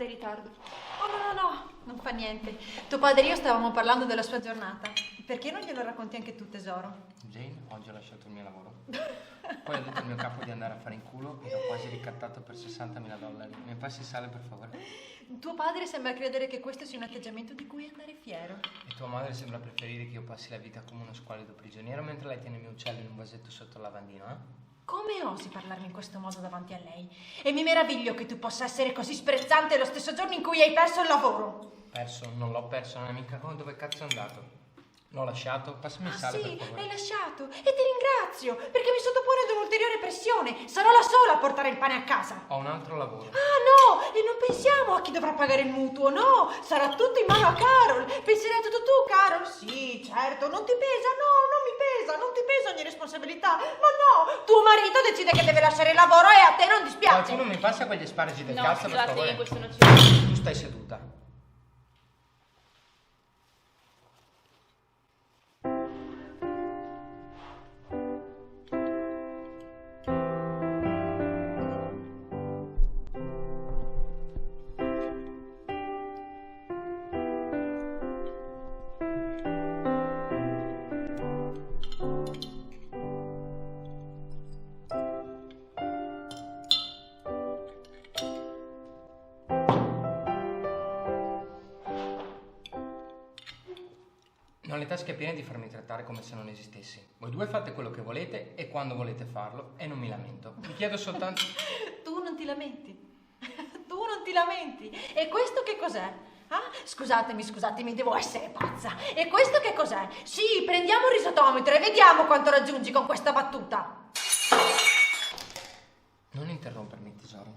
di ritardo. Oh no, non fa niente. Tuo padre e io stavamo parlando della sua giornata. Perché non glielo racconti anche tu, tesoro? Jane, oggi ho lasciato il mio lavoro. Poi ho detto al mio capo di andare a fare in culo e l'ho quasi ricattato per $60.000. Mi passi il sale, per favore? Tuo padre sembra credere che questo sia un atteggiamento di cui andare fiero. E tua madre sembra preferire che io passi la vita come uno squalido prigioniero mentre lei tiene il mio uccello in un vasetto sotto il lavandino, eh? Come osi parlarmi in questo modo davanti a lei? E mi meraviglio che tu possa essere così sprezzante lo stesso giorno in cui hai perso il lavoro. Perso? Non l'ho perso, non è mica. Oh, dove cazzo è andato? L'ho lasciato? Passami il sale, Sì, per favore. l'hai lasciato e ti ringrazio perché mi sottopone ad un'ulteriore pressione. Sarò la sola a portare il pane a casa. Ho un altro lavoro. Ah no, e non pensiamo a chi dovrà pagare il mutuo, no, sarà tutto in mano a Carol. Penserai tutto tu, Carol? Sì, certo, non ti pesa, no, non mi pesa, non ti pesa ogni responsabilità. Ma no, tuo marito decide che deve lasciare il lavoro e a te non dispiace. Qualcuno mi passa quegli asparagi del No, cazzo, per scusate, favore? questo non ci... Tu stai seduta. Ho le tasche piene di farmi trattare come se non esistessi. Voi due fate quello che volete e quando volete farlo e non mi lamento. Vi chiedo soltanto... Tu non ti lamenti. Tu non ti lamenti. E questo che cos'è? Ah, scusatemi, devo essere pazza. E questo che cos'è? Sì, prendiamo il risotometro e vediamo quanto raggiungi con questa battuta. Non interrompermi, tesoro.